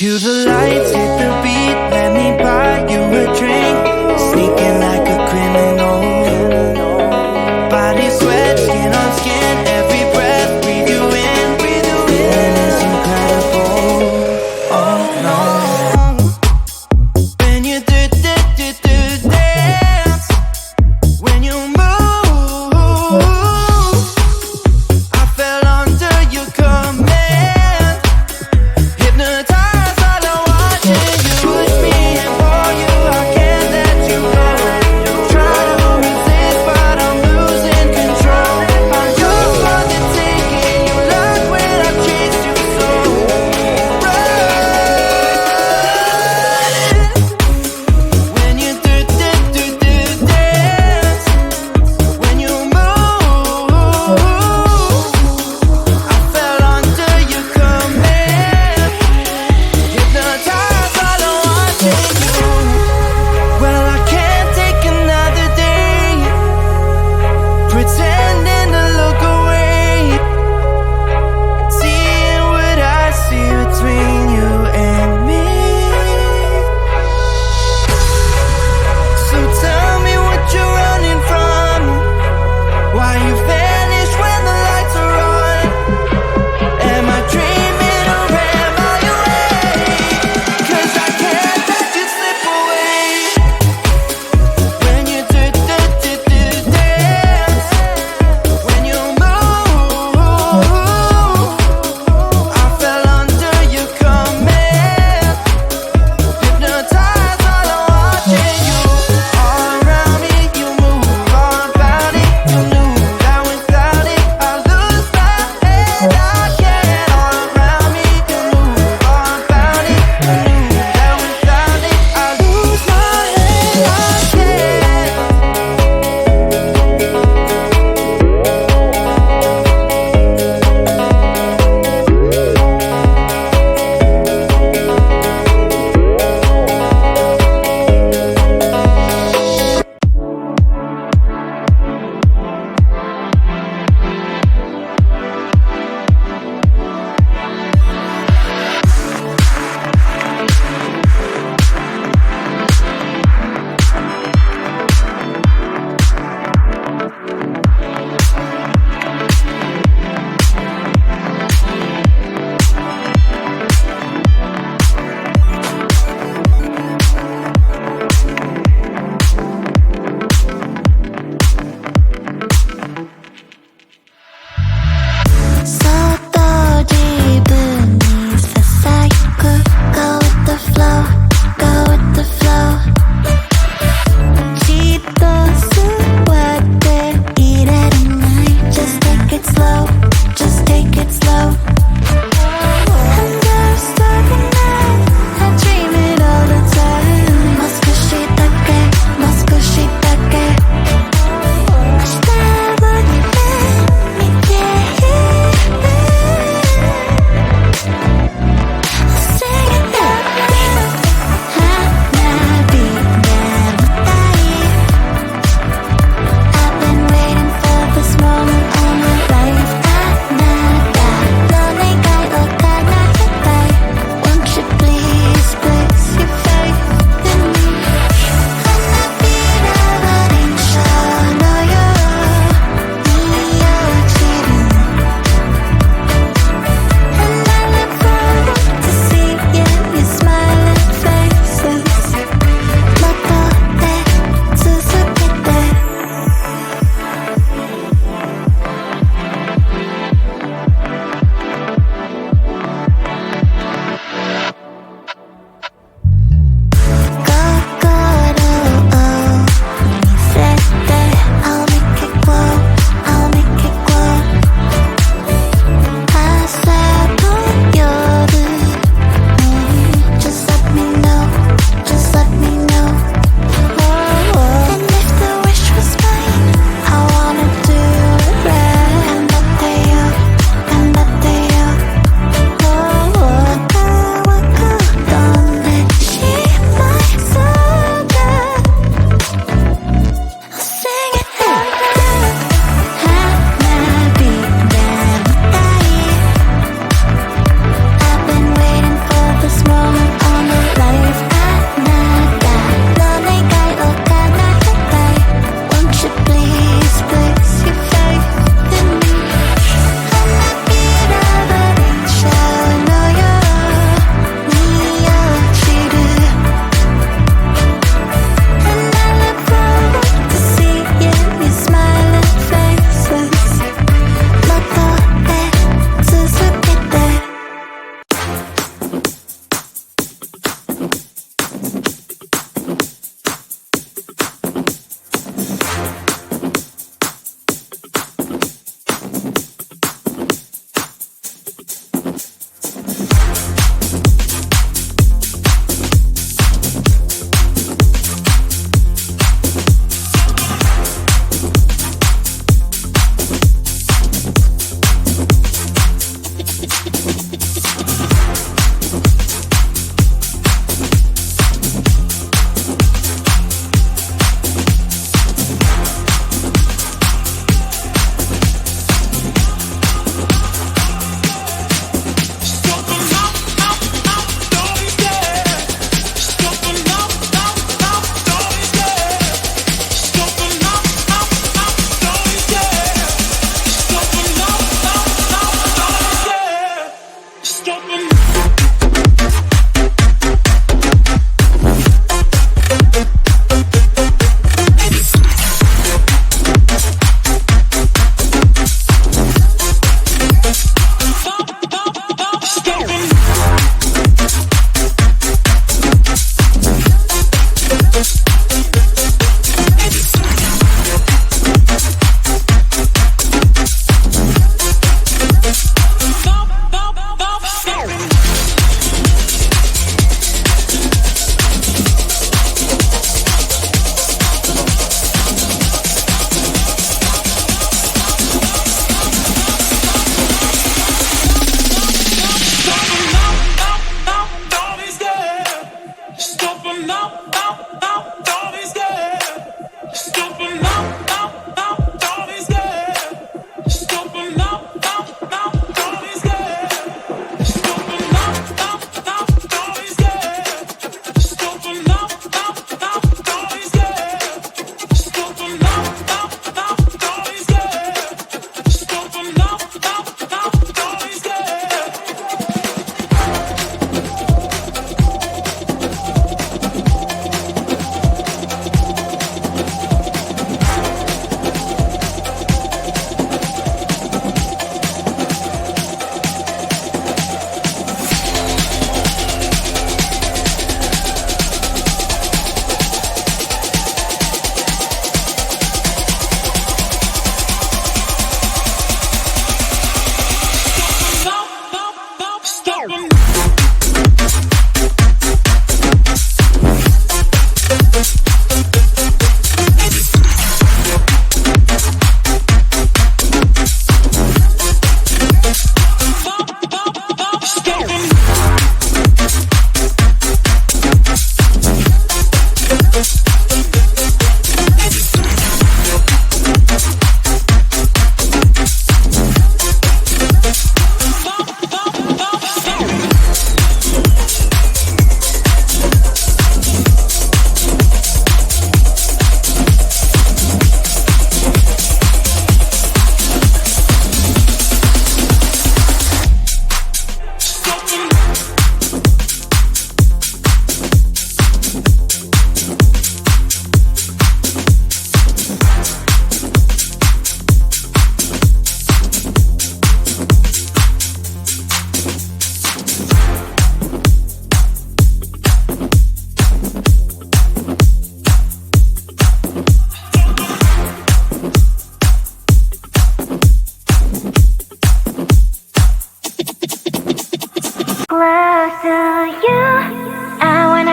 Cue the lights, hit the beat, let me buy you a drink. Sneaking like a criminal. Body sweat, skin on skin, every breath, breathe you in. Feeling is incredible. Oh no. When you do dance, when you move, I fell under your command. Hypnotized, all I'm watching you. Push me and for you, I can't let you go. Try to resist, but I'm losing control. I'm yours for the taking. You love when I chase you so. Run.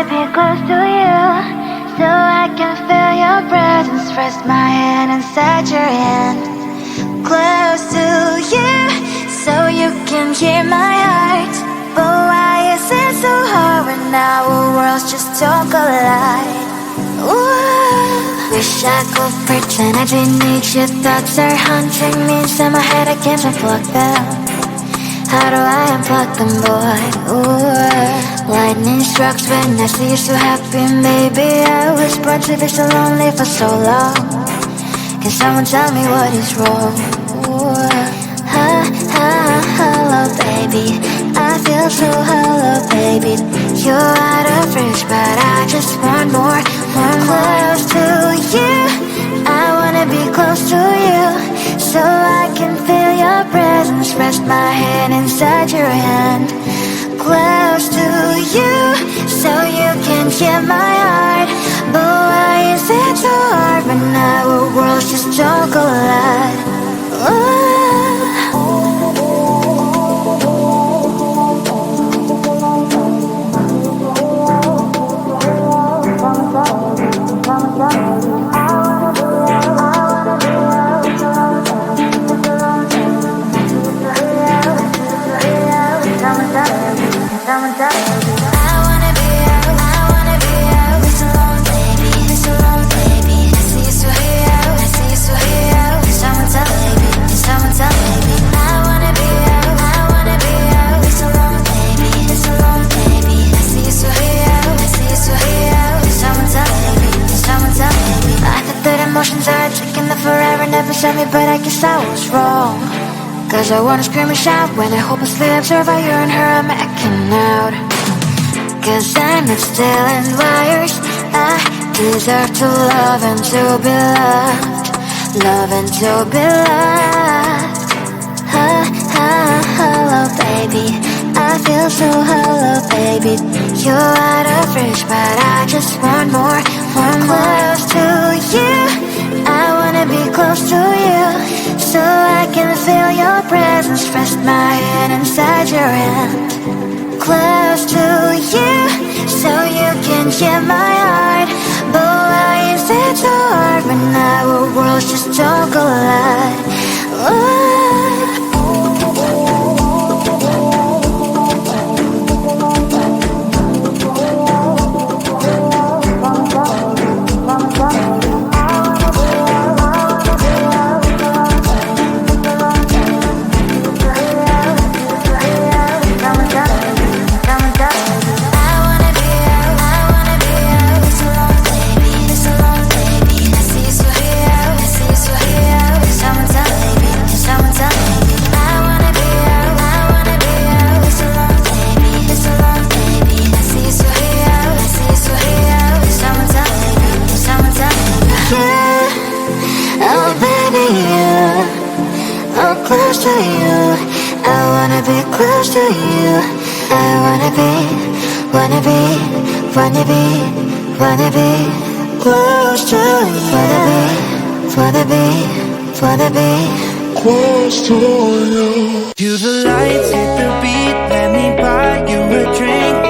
wanna be close to you, so I can feel your presence. Rest my hand inside your hand. Close to you, so you can hear my heart. But why is it so hard when our worlds just don't collide? Ooh. Wish I could pretend I didn't need you. Thoughts are haunting me inside my head, I can't unplug them. How do I unplug them, boy? Ooh. Lightning strikes when I see you so happy, maybe I was born to be so lonely for so long. Can someone tell me what is wrong? Hello, baby. I feel so hello, baby. You're out of reach, but I just want more. Close to you, I wanna be close to you, so I can feel your presence. Rest my hand inside your hand. Close to you, so you can hear my heart. But why is it so hard when our worlds just don't collide? Ooh. Emotions are taking the forever, never said me, but I guess I was wrong. Cause I wanna scream and shout when I hopelessly observe how you and her are making out. Cause I'm not stealing wires, I deserve to love and to be loved. Love and to be loved. Hello, baby. I feel so hello, baby. You're out of reach, but I just want more. Close to you, I wanna be close to you, so I can feel your presence. Rest my hand inside your hand. Close to you, so you can hear my heart. But why is it so hard when our worlds just don't collide? Ooh. Close to you, I wanna be close to you. I wanna be close to you. Wanna be close to you. Till the lights hit the beat, let me buy you a drink.